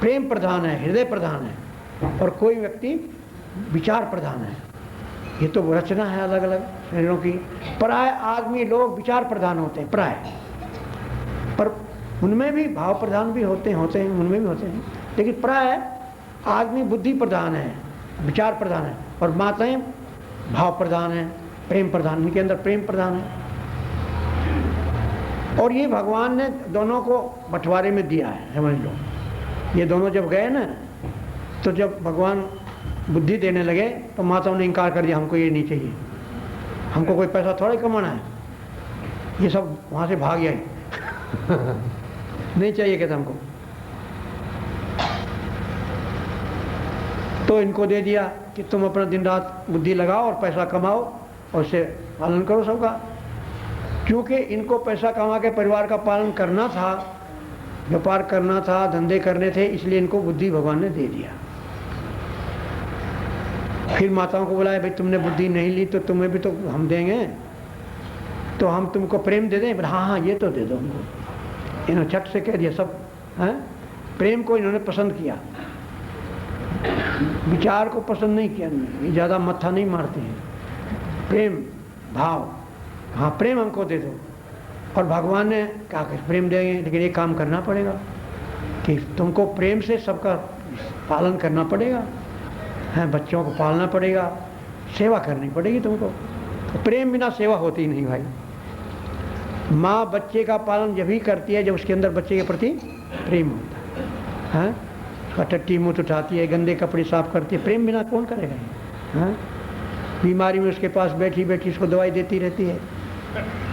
प्रेम प्रधान है, हृदय प्रधान है, और कोई व्यक्ति विचार प्रधान है। ये तो रचना है अलग अलग शरीरों की। प्राय आदमी लोग विचार प्रधान होते हैं प्राय, पर उनमें भी भाव प्रधान भी होते हैं, उनमें भी होते हैं, लेकिन प्राय आदमी बुद्धि प्रधान है, विचार प्रधान है, और माताएं भाव प्रधान है, प्रेम प्रधान, इनके अंदर प्रेम प्रधान है। और ये भगवान ने दोनों को बंटवारे में दिया है, समझ लो। ये दोनों जब गए ना, तो जब भगवान बुद्धि देने लगे तो माताओं ने इनकार कर दिया, हमको ये नहीं चाहिए, हमको कोई पैसा थोड़ा ही कमाना है, ये सब वहाँ से भाग गए नहीं चाहिए कहते हमको। तो इनको दे दिया कि तुम अपना दिन रात बुद्धि लगाओ और पैसा कमाओ और उसे पालन करो सबका। क्योंकि इनको पैसा कमा के परिवार का पालन करना था, व्यापार करना था, धंधे करने थे, इसलिए इनको बुद्धि भगवान ने दे दिया। फिर माताओं को बुलाया, भाई तुमने बुद्धि नहीं ली तो तुम्हें भी तो हम देंगे, तो हम तुमको प्रेम दे दें। हाँ हाँ ये तो दे दो हमको। इन्होंने झट से कह दिया सब है, प्रेम को इन्होंने पसंद किया, विचार को पसंद नहीं किया। ये ज़्यादा मत्था नहीं मारते हैं, प्रेम भाव, हाँ प्रेम हमको दे दो। और भगवान ने कहा कि प्रेम देंगे, लेकिन एक काम करना पड़ेगा कि तुमको प्रेम से सबका पालन करना पड़ेगा, हैं, बच्चों को पालना पड़ेगा, सेवा करनी पड़ेगी तुमको। तो प्रेम बिना सेवा होती ही नहीं भाई। माँ बच्चे का पालन जब ही करती है जब उसके अंदर बच्चे के प्रति प्रेम होता है, उसका टट्टी मुँह उठाती है, गंदे कपड़े साफ करती है, प्रेम बिना कौन करेगा। हैं, बीमारी में उसके पास बैठी बैठी उसको दवाई देती रहती है।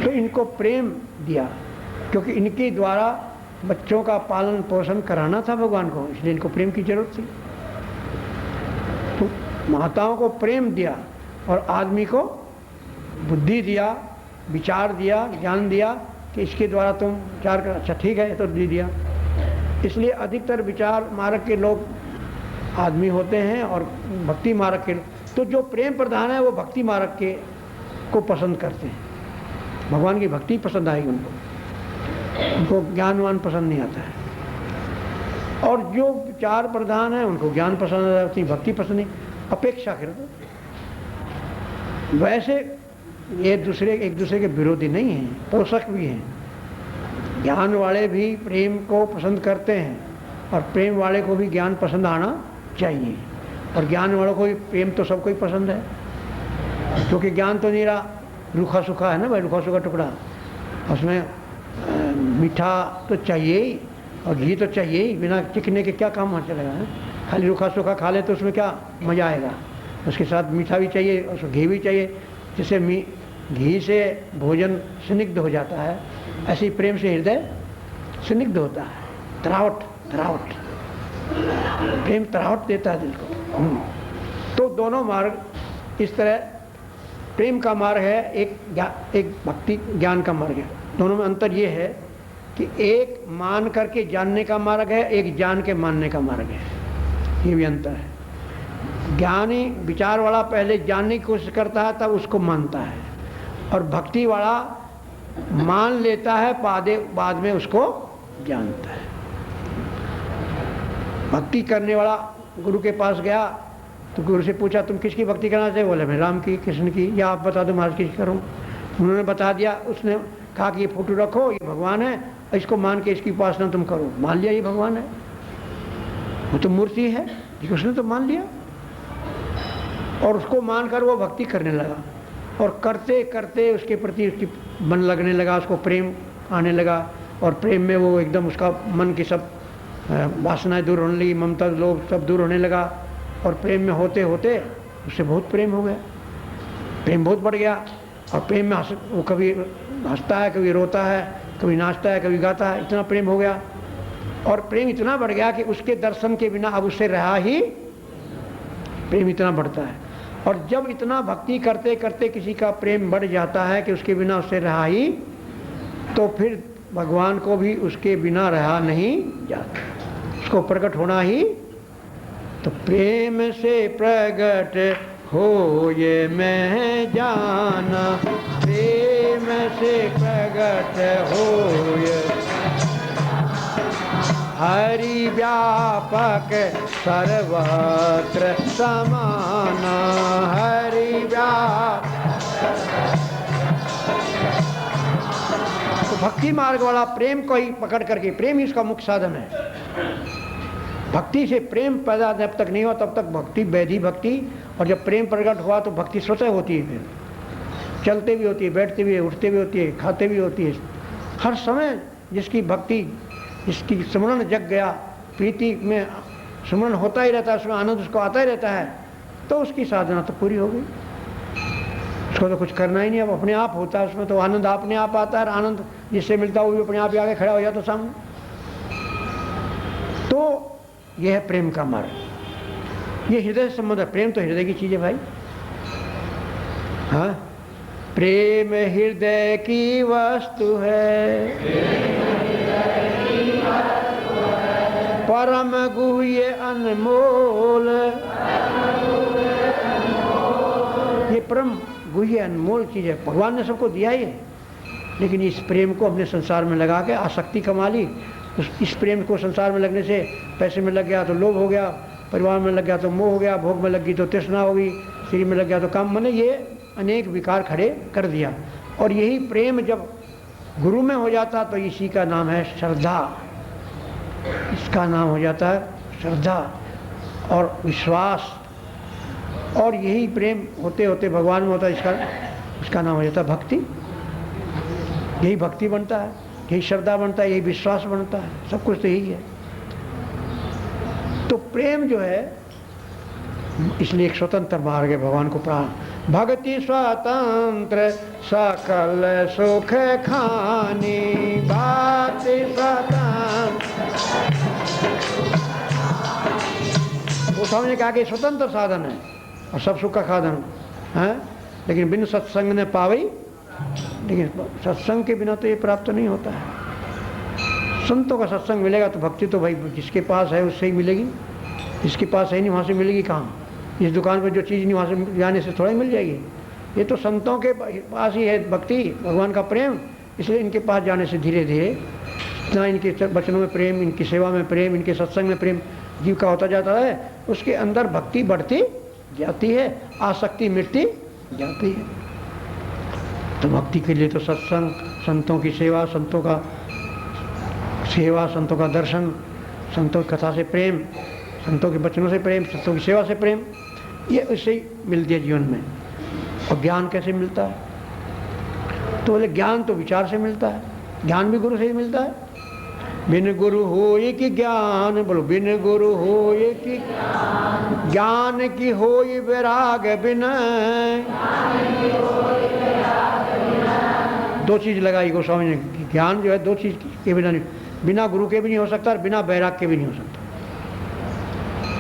तो इनको प्रेम दिया, क्योंकि इनके द्वारा बच्चों का पालन पोषण कराना था भगवान को, इसलिए इनको प्रेम की जरूरत थी। तो माताओं को प्रेम दिया और आदमी को बुद्धि दिया, विचार दिया, ज्ञान दिया कि इसके द्वारा तुम विचार कर, अच्छा ठीक है तो दे दिया। इसलिए अधिकतर विचार मार्ग के लोग आदमी होते हैं और भक्ति मार्ग के, तो जो प्रेम प्रधान है वो भक्ति मार्ग के को पसंद करते हैं। भगवान की भक्ति पसंद आएगी उनको ज्ञानवान पसंद नहीं आता है। और जो विचार प्रधान है उनको ज्ञान पसंद आता है, भक्ति पसंद नहीं। अपेक्षा करते वैसे ये एक दूसरे के विरोधी नहीं हैं, पोषक भी हैं। ज्ञान वाले भी प्रेम को पसंद करते हैं और प्रेम वाले को भी ज्ञान पसंद आना चाहिए, और ज्ञान वालों को भी प्रेम तो सबको ही पसंद है, क्योंकि ज्ञान तो नहीं रहा, रूखा सूखा है ना भाई, रूखा सूखा टुकड़ा, उसमें मीठा तो चाहिए ही और घी तो चाहिए ही, बिना चिकने के क्या काम वहाँ चलेगा है? खाली रूखा सूखा खा ले तो उसमें क्या मज़ा आएगा, उसके साथ मीठा भी चाहिए और घी भी चाहिए, जिससे घी से भोजन स्निग्ध हो जाता है, ऐसे ही प्रेम से हृदय स्निग्ध होता है, तरावट प्रेम तरावट देता है दिल को। तो दोनों मार्ग इस तरह, प्रेम का मार्ग है एक भक्ति ज्ञान का मार्ग है। दोनों में अंतर ये है कि एक मान करके जानने का मार्ग है, एक जान के मानने का मार्ग है, ये भी अंतर है। ज्ञानी विचार वाला पहले जानने की कोशिश करता है तब उसको मानता है, और भक्ति वाला मान लेता है बाद में उसको जानता है। भक्ति करने वाला गुरु के पास गया तो गुरु से पूछा तुम किसकी भक्ति करना चाहिए, बोले मैं राम की, कृष्ण की, या आप बता दो महाराज किसकी करूं। उन्होंने बता दिया, उसने कहा कि ये फोटो रखो, ये भगवान है, इसको मान के इसकी उपासना तुम करो। मान लिया ये भगवान है, वो तो मूर्ति है, उसने तो मान लिया और उसको मानकर वो भक्ति करने लगा, और करते करते उसके प्रति उसकी मन लगने लगा, उसको प्रेम आने लगा, और प्रेम में वो एकदम उसका मन की सब वासनाएं दूर होने लगी, ममता लोभ सब दूर होने लगा, और प्रेम में होते होते उससे बहुत प्रेम हो गया, प्रेम बहुत बढ़ गया। और प्रेम में वो कभी हंसता है, कभी रोता है, कभी नाचता है, कभी गाता है, इतना प्रेम हो गया। और प्रेम इतना बढ़ गया कि उसके दर्शन के बिना अब उससे रहा ही, प्रेम इतना बढ़ता है। और जब इतना भक्ति करते करते किसी का प्रेम बढ़ जाता है कि उसके बिना उससे रहा ही, तो फिर भगवान को भी उसके बिना रहा नहीं जाता, उसको प्रकट होना ही। तो प्रेम से प्रकट हो ये मैं जाना, प्रेम से प्रकट हो ये, हरि व्यापक सर्वत्र समाना, हरि व्यापक। तो भक्ति मार्ग वाला प्रेम को ही पकड़ करके, प्रेम ही इसका मुख्य साधन है। भक्ति से प्रेम पैदा जब तक नहीं हुआ तब तक भक्ति वैधि भक्ति, और जब प्रेम प्रकट हुआ तो भक्ति स्वतः होती है। फिर चलते भी होती है, बैठते भी है, उठते भी होती है, खाते भी होती है। हर समय जिसकी भक्ति, जिसकी स्मरण जग गया, प्रीति में स्मरण होता ही रहता है, उसमें आनंद उसको आता ही रहता है, तो उसकी साधना तो पूरी हो गई। उसको तो कुछ करना ही नहीं, अब अपने आप होता है, उसमें तो आनंद अपने आप आता है। आनंद जिससे मिलता है वो भी अपने आप ही आगे खड़ा हो जाता तो सामने। तो यह है प्रेम का मार्ग, ये हृदय से संबंध है। प्रेम तो हृदय की चीज है भाई। हाँ, प्रेम हृदय की वस्तु है, परम गुह्य अनमोल। ये परम गुह्य अनमोल चीज है, भगवान ने सबको दिया ही है। लेकिन इस प्रेम को अपने संसार में लगा के आसक्ति कमा ली। इस प्रेम को संसार में लगने से पैसे में लग गया तो लोभ हो गया, परिवार में लग गया तो मोह हो गया, भोग में लग गई तो तृष्णा हो गई, शरीर में लग गया तो काम। मैंने ये अनेक विकार खड़े कर दिया। और यही प्रेम जब गुरु में हो जाता तो इसी का नाम है श्रद्धा। इसका नाम हो जाता है श्रद्धा और विश्वास। और यही प्रेम होते होते भगवान में होता है, इसका नाम हो जाता है भक्ति। यही भक्ति बनता है, यही श्रद्धा बनता है, यही विश्वास बनता है, सब कुछ तो यही है। तो प्रेम जो है इसलिए एक स्वतंत्र मार्ग है भगवान को प्राण। भक्ति स्वतंत्र सकल सुख खानी, भक्ति स्वतंत्र। वो समझने का कि स्वतंत्र साधन है और सब सुख का साधन है। लेकिन बिन सत्संग ने पावई, लेकिन सत्संग के बिना तो ये प्राप्त नहीं होता है। संतों का सत्संग मिलेगा तो भक्ति तो भाई जिसके पास है उससे ही मिलेगी। जिसके पास है नहीं वहाँ से मिलेगी कहाँ? इस दुकान पर जो चीज़ नहीं वहाँ से जाने से थोड़ा ही मिल जाएगी। ये तो संतों के पास ही है भक्ति, भगवान का प्रेम। इसलिए इनके पास जाने से धीरे धीरे इतना इनके वचनों में प्रेम, इनकी सेवा में प्रेम, इनके सत्संग में प्रेम जीव का होता जाता है। उसके अंदर भक्ति बढ़ती जाती है, आसक्ति मिटती जाती है। तो भक्ति के लिए तो सत्संग, संतों की सेवा, संतों का दर्शन, संतों की कथा से प्रेम, संतों के वचनों से प्रेम, संतों की सेवा से प्रेम, ये उससे ही मिलती है जीवन में। और ज्ञान कैसे मिलता है? तो बोले ज्ञान तो विचार से मिलता है, ज्ञान भी गुरु से ही मिलता है। बिन गुरु होए कि ज्ञान, बोलो बिन गुरु होए कि ज्ञान की होई वैराग बिन। दो चीज लगाई गोस्वामी ने, ज्ञान जो है दो चीज के बिना नहीं, बिना गुरु के भी नहीं हो सकता और बिना वैराग के भी नहीं हो सकता।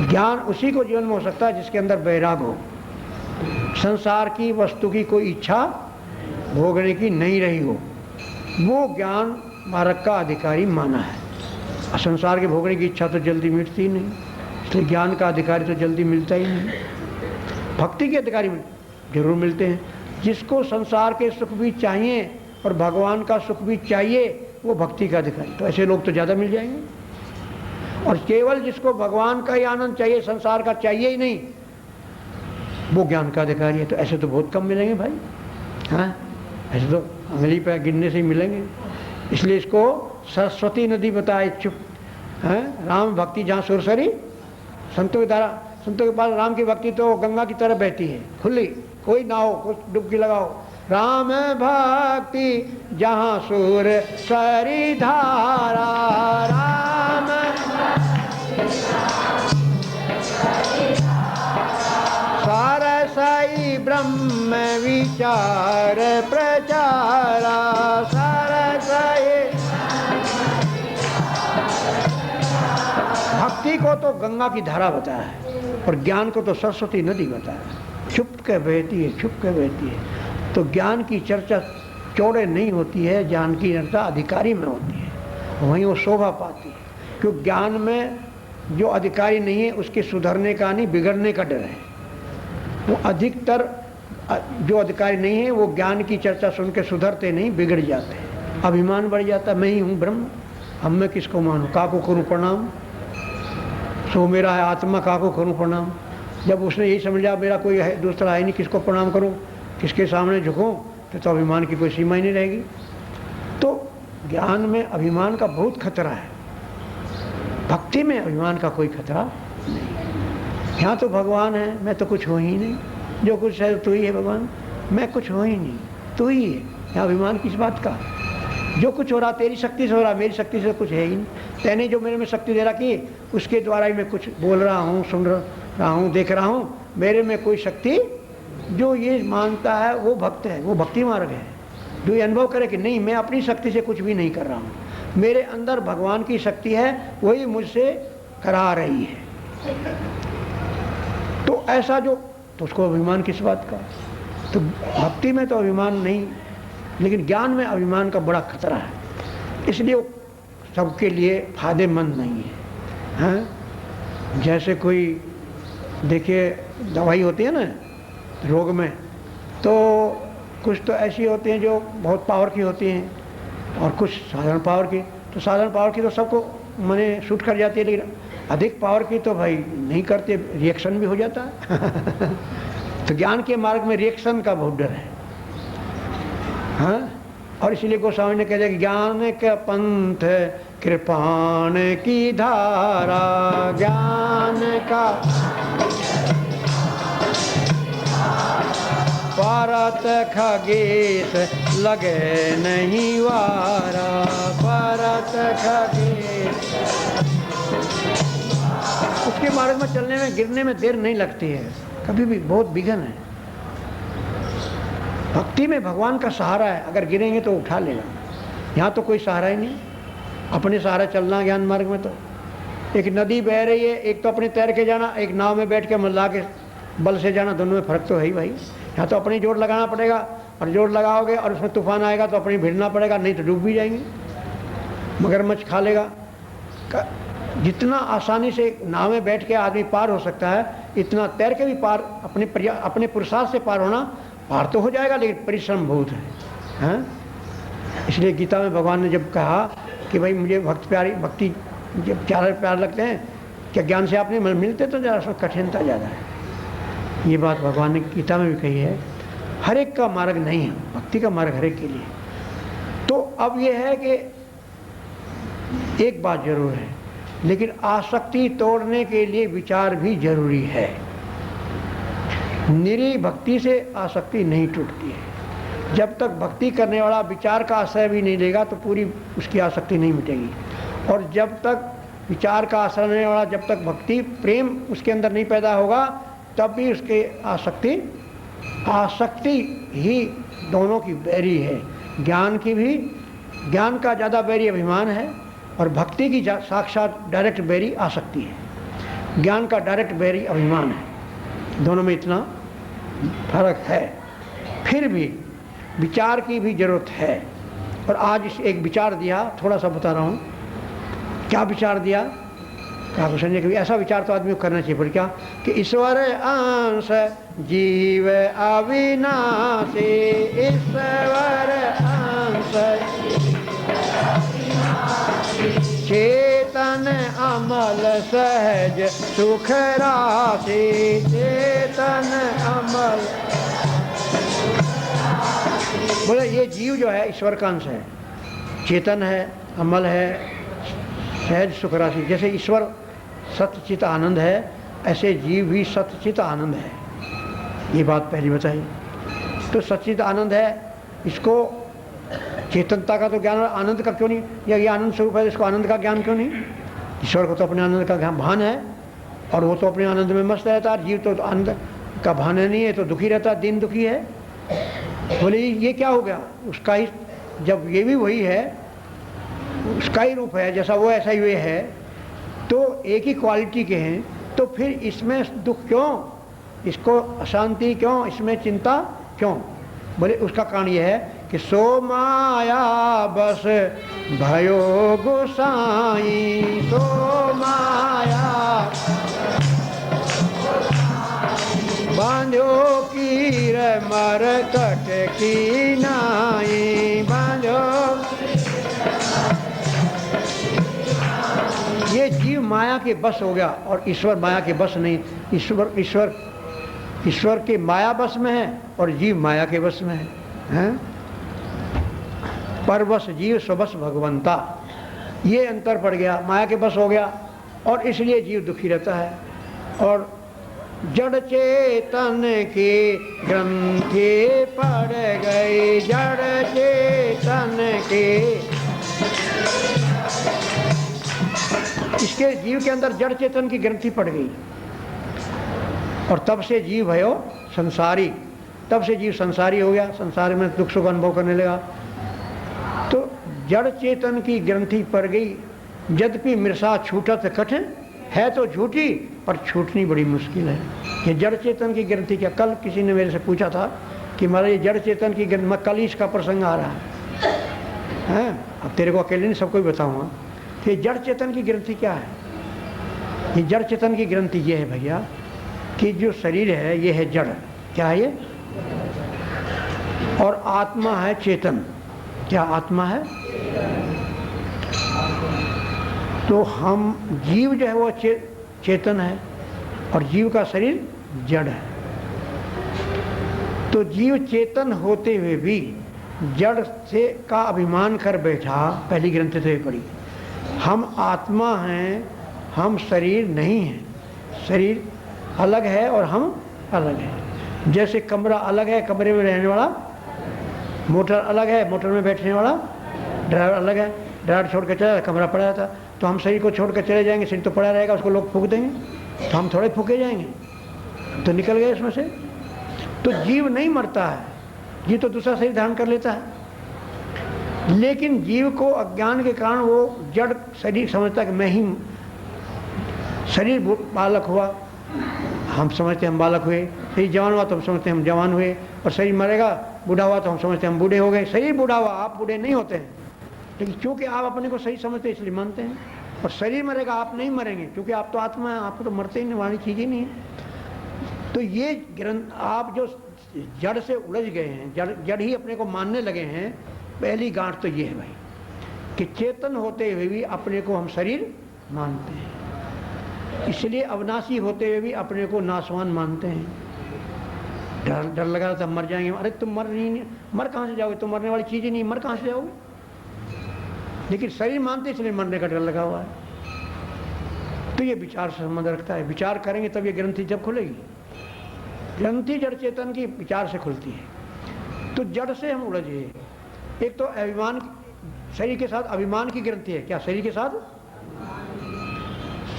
ज्ञान उसी को जीवन में हो सकता है जिसके अंदर वैराग हो, संसार की वस्तु की कोई इच्छा भोगने की नहीं रही हो, वो ज्ञान मार्ग का अधिकारी माना है। और संसार के भोगने की इच्छा तो जल्दी मिटती नहीं, इसलिए ज्ञान का अधिकारी तो जल्दी मिलता ही नहीं। भक्ति के अधिकारी जरूर मिलते हैं। जिसको संसार के सुख भी चाहिए और भगवान का सुख भी चाहिए वो भक्ति का अधिकारी, तो ऐसे लोग तो ज़्यादा मिल जाएंगे। और केवल जिसको भगवान का ही आनंद चाहिए, संसार का चाहिए ही नहीं, वो ज्ञान का अधिकारी है। तो ऐसे तो बहुत कम मिलेंगे भाई। हाँ, ऐसे तो अंगली पे गिनने से ही मिलेंगे। इसलिए इसको सरस्वती नदी बताए चुप है। राम भक्ति जहाँ सुरसरी, संतों की धारा, संतों के पास राम की भक्ति तो गंगा की तरह बहती है खुली, कोई ना हो, कुछ डुबकी लगाओ। राम भक्ति जहाँ सुर सरी धारा, राम सारसाई ब्रह्म विचार प्रचारा, सारसाई। भक्ति को तो गंगा की धारा बताया है और ज्ञान को तो सरस्वती नदी बताया है। छुप के बहती है, छुप के बहती है। तो ज्ञान की चर्चा चौड़े नहीं होती है, ज्ञान की चर्चा अधिकारी में होती है, वहीं वो शोभा पाती है। क्योंकि ज्ञान में जो अधिकारी नहीं है उसके सुधरने का नहीं, बिगड़ने का डर है। वो अधिकतर जो अधिकारी नहीं है वो ज्ञान की चर्चा सुन के सुधरते नहीं, बिगड़ जाते हैं। अभिमान बढ़ जाता है, मैं ही हूँ ब्रह्म, अब मैं किसको मानूं, काको करूं प्रणाम, सो मेरा है आत्मा, काको करूं प्रणाम। जब उसने यही समझ लिया मेरा कोई है दूसरा है नहीं, किसको प्रणाम करूं, किसके सामने झुकूं, तो अभिमान की कोई सीमा ही नहीं रहेगी। तो ज्ञान में अभिमान का बहुत खतरा है, भक्ति में अभिमान का कोई खतरा नहीं। यहाँ तो भगवान है, मैं तो कुछ हो ही नहीं, जो कुछ है तू ही है भगवान, मैं कुछ हो ही नहीं, तू ही है। यहाँ अभिमान किस बात का, जो कुछ हो रहा तेरी शक्ति से हो रहा, मेरी शक्ति से कुछ है ही नहीं। तैने जो मेरे में शक्ति दे रखी उसके द्वारा ही मैं कुछ बोल रहा हूँ, सुन रहा हूँ, देख रहा हूँ। मेरे में कोई शक्ति, जो ये मानता है वो भक्त है, वो भक्ति मार्ग है। जो ये अनुभव करे कि नहीं मैं अपनी शक्ति से कुछ भी नहीं कर रहा हूँ, मेरे अंदर भगवान की शक्ति है, वही मुझसे करा रही है। तो ऐसा जो, तो उसको अभिमान किस बात का। तो भक्ति में तो अभिमान नहीं, लेकिन ज्ञान में अभिमान का बड़ा खतरा है, इसलिए वो सबके लिए फायदेमंद नहीं है। हाँ, जैसे कोई देखिए दवाई होती है ना रोग में, तो कुछ तो ऐसी होती हैं जो बहुत पावर की होती हैं और कुछ साधारण पावर की। तो साधारण पावर की तो सबको माने शूट कर जाती है, लेकिन अधिक पावर की तो भाई नहीं करते, रिएक्शन भी हो जाता है। तो ज्ञान के मार्ग में रिएक्शन का बहुत डर है। हाँ, और इसलिए गोस्वामी ने कह दिया कि ज्ञान का पंथ कृपाण की धारा, ज्ञान का परत खगेश लगे नहीं वारा, परत खगेश। उसके मार्ग में चलने में गिरने में देर नहीं लगती है कभी भी, बहुत विघन है। भक्ति में भगवान का सहारा है, अगर गिरेंगे तो उठा लेगा। यहाँ तो कोई सहारा ही नहीं, अपने सहारा चलना ज्ञान मार्ग में। तो एक नदी बह रही है, एक तो अपने तैर के जाना, एक नाव में बैठ के मल्ला के बल से जाना, दोनों में फर्क तो है ही भाई। यहाँ तो अपनी जोर लगाना पड़ेगा, और जोर लगाओगे और उसमें तूफान आएगा तो अपनी भिड़ना पड़ेगा, नहीं तो डूब भी जाएंगे, मगरमच्छ खा लेगा। जितना आसानी से नाव में बैठ के आदमी पार हो सकता है, इतना तैर के भी पार, अपने पुरुषार्थ से पार होना, पार तो हो जाएगा, लेकिन परिश्रम बहुत है। हाँ? इसलिए गीता में भगवान ने जब कहा कि भाई मुझे भक्ति जब प्यार लगते हैं, क्या ज्ञान से आपने मिलते तो ज़रा उसमें कठिनता ज़्यादा है। ये बात भगवान ने गीता में भी कही है। हर एक का मार्ग नहीं है, भक्ति का मार्ग हर एक के लिए। तो अब ये है कि एक बात जरूर है, लेकिन आसक्ति तोड़ने के लिए विचार भी जरूरी है। निरी भक्ति से आसक्ति नहीं टूटती है। जब तक भक्ति करने वाला विचार का आश्रय भी नहीं लेगा तो पूरी उसकी आसक्ति नहीं मिटेगी। और जब तक विचार का आश्रय लेने वाला, जब तक भक्ति प्रेम उसके अंदर नहीं पैदा होगा, तब भी उसके आसक्ति ही दोनों की बैरी है। ज्ञान की भी, ज्ञान का ज़्यादा बैरी अभिमान है, और भक्ति की साक्षात डायरेक्ट बैरी आसक्ति है। ज्ञान का डायरेक्ट बैरी अभिमान है। दोनों में इतना फर्क है। फिर भी विचार की भी जरूरत है। और आज इस एक विचार दिया, थोड़ा सा बता रहा हूँ। क्या विचार दिया, क्या समझे कि ऐसा विचार तो आदमी को करना चाहिए। पर क्या कि ईश्वर अंश जीव अविनाशी, ईश्वर अंश चेतन अमल सहज सुख राशि, चेतन अमल। बोले ये जीव जो है ईश्वर का अंश है, चेतन है, अमल है, सहज सुख राशि। जैसे ईश्वर सत्यचित आनंद है, ऐसे जीव भी सत्यचित आनंद है। ये बात पहली बताई। तो सच्चित आनंद है, इसको चेतनता का तो ज्ञान, आनंद का क्यों नहीं? या ये आनंद स्वरूप है, इसको आनंद का ज्ञान क्यों नहीं? ईश्वर को तो अपने आनंद का भान है, और वो तो अपने आनंद में मस्त रहता है। जीव तो आनंद का भान नहीं है, तो दुखी रहता है, दिन दुखी है। बोले ये क्या हो गया? उसका ही, जब ये भी वही है, उसका ही रूप है, जैसा वो ऐसा ही वे है, तो एक ही क्वालिटी के हैं, तो फिर इसमें दुख क्यों, इसको अशांति क्यों, इसमें चिंता क्यों? बोले उसका कारण ये है कि सो माया बस भयो गोसाई, सो माया बांध्यो कीर मर कट की नाई, बांध्यो माया के बस हो गया और ईश्वर माया के बस नहीं। ईश्वर के माया बस में है और जीव माया के बस में है? परवश जीव स्वबस भगवंता, ये अंतर पड़ गया। माया के बस हो गया और इसलिए जीव दुखी रहता है। और जड़ चेतन की ग्रंथि पड़ गई, जड़ चेतन के, इसके जीव के अंदर जड़ चेतन की ग्रंथि पड़ गई और तब से जीव भयो संसारी, तब से जीव संसारी हो गया, संसार में दुख सुख अनुभव करने लगा। तो जड़ चेतन की ग्रंथि पड़ गई, यद्यपि मृषा छूटत कठिन, है तो झूठी पर छूटनी बड़ी मुश्किल है। ये जड़ चेतन की ग्रंथि क्या, कल किसी ने मेरे से पूछा था कि महाराज ये जड़ चेतन की ग्रंथि, कल ही इसका प्रसंग आ रहा है, अब तेरे को अकेले नहीं सबको ही बताऊंगा। तो ये जड़ चेतन की ग्रंथि क्या है? ये जड़ चेतन की ग्रंथि ये है भैया कि जो शरीर है ये है जड़, क्या है ये, और आत्मा है चेतन। क्या आत्मा है? तो हम जीव जो है वो चेतन है और जीव का शरीर जड़ है। तो जीव चेतन होते हुए भी जड़ से का अभिमान कर बैठा, पहली ग्रंथि तो ये पड़ी, हम आत्मा हैं, हम शरीर नहीं हैं, शरीर अलग है और हम अलग हैं। जैसे कमरा अलग है, कमरे में रहने वाला, मोटर अलग है, मोटर में बैठने वाला, ड्राइवर अलग है, ड्राइवर छोड़ कर चला, कमरा पड़ा रहता। तो हम शरीर को छोड़ कर चले जाएंगे, शरीर तो पड़ा रहेगा, उसको लोग फूंक देंगे, तो हम थोड़े फूके जाएंगे, तो निकल गए इसमें से। तो जीव नहीं मरता है, जीव तो दूसरा शरीर धारण कर लेता है, लेकिन जीव को अज्ञान के कारण वो जड़ शरीर समझता कि मैं ही शरीर बालक हुआ, हम समझते हम बालक हुए, शरीर जवान हुआ तो हम समझते हम जवान हुए, और शरीर मरेगा बूढ़ा हुआ तो हम समझते हम बूढ़े हो गए। शरीर बूढ़ा हुआ, आप बूढ़े नहीं होते हैं, लेकिन क्योंकि आप अपने को सही समझते हैं इसलिए मानते हैं। और शरीर मरेगा, आप नहीं मरेंगे, क्योंकि आप तो आत्मा है, आपको तो मरते ही नहीं, वाली चीज़ ही नहीं है। तो ये ग्रंथ, आप जो जड़ से उलझ गए हैं, जड़ ही अपने को मानने लगे हैं, पहली गांठ तो ये है भाई कि चेतन होते हुए भी अपने को हम शरीर मानते हैं, इसलिए अविनाशी होते हुए भी अपने को नाशवान मानते हैं। डर लगा रहा था मर जाएंगे, अरे तुम मर कहाँ से जाओगे, तुम मरने वाली चीज़ ही नहीं, मर कहाँ से जाओगे, लेकिन शरीर मानते इसलिए मरने का डर लगा हुआ है। तो ये विचार से संबंध रखता है, विचार करेंगे तब ये ग्रंथि जब खुलेगी। ग्रंथि जड़ चेतन की विचार से खुलती है। तो जड़ से हम उलझे, एक तो अभिमान, शरीर के साथ अभिमान की ग्रंथि है। क्या शरीर के साथ?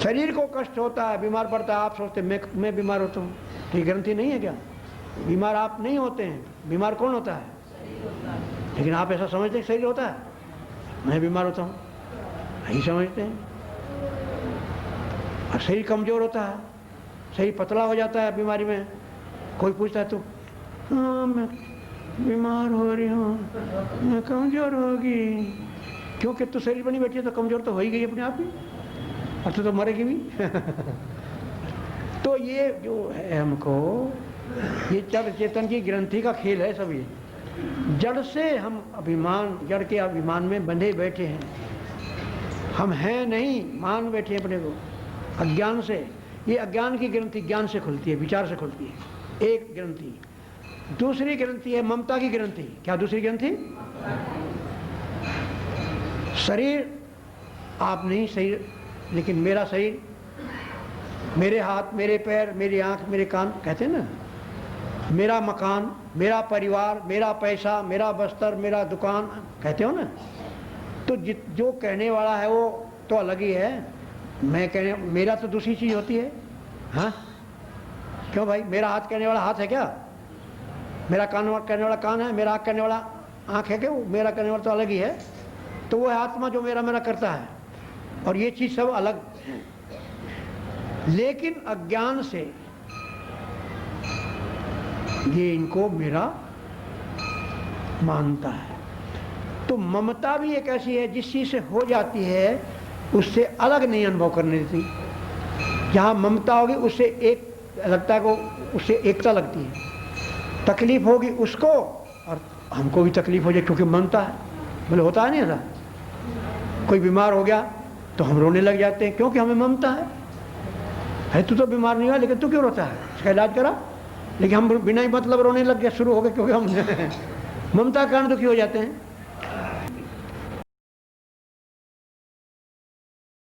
शरीर को कष्ट होता है, बीमार पड़ता है, आप सोचते मैं बीमार होता हूँ, तो ये ग्रंथि नहीं है क्या? बीमार आप नहीं होते हैं, बीमार कौन होता है? लेकिन आप ऐसा समझते हैं शरीर होता है, मैं बीमार होता हूँ, यही समझते हैं। और शरीर कमजोर होता है, शरीर पतला हो जाता है बीमारी में, कोई पूछता है तो हाँ मैं बीमार हो रही हूँ, मैं कमजोर होगी, क्योंकि तो शरीर बनी बैठी है तो कमजोर तो हो ही गई अपने आप ही, और तो मरेगी भी। तो ये जो है हमको, ये जड़ चेतन की ग्रंथि का खेल है सब। ये जड़ से हम अभिमान, जड़ के अभिमान में बंधे बैठे हैं, हम हैं नहीं, मान बैठे हैं अपने को अज्ञान से। ये अज्ञान की ग्रंथि ज्ञान से खुलती है, विचार से खुलती है, एक ग्रंथि। दूसरी ग्रंथि है ममता की ग्रंथि। क्या दूसरी ग्रंथि? शरीर आप नहीं, शरीर लेकिन मेरा शरीर, मेरे हाथ, मेरे पैर, मेरी आंख, मेरे कान, कहते हैं ना, मेरा मकान, मेरा परिवार, मेरा पैसा, मेरा बस्तर, मेरा दुकान, कहते हो ना। तो जो कहने वाला है वो तो अलग ही है, मैं कहने, मेरा तो दूसरी चीज़ होती है। हाँ क्यों भाई? मेरा हाथ कहने वाला हाथ है क्या? मेरा कान कहने वाला कान है? मेरा आँख कहने वाला आँख है क्या? वो मेरा कहने वाला तो अलग ही है। तो वो है आत्मा जो मेरा मेरा करता है, और ये चीज़ सब अलग है। लेकिन अज्ञान से ये इनको मेरा मानता है। तो ममता भी एक ऐसी है जिस चीज से हो जाती है उससे अलग नहीं अनुभव करने देती। जहाँ ममता होगी उससे एक लगता है को, उससे एकता लगती है। तकलीफ होगी उसको और हमको भी तकलीफ हो जाए क्योंकि ममता है। बोले होता है नहीं ऐसा? कोई बीमार हो गया तो हम रोने लग जाते हैं, क्योंकि हमें ममता है तू तो बीमार नहीं हुआ लेकिन तू क्यों रोता है, उसका इलाज करा। लेकिन हम बिना ही मतलब रोने लग गए, शुरू हो गए, क्योंकि हम ममता के कारण दुखी हो जाते हैं।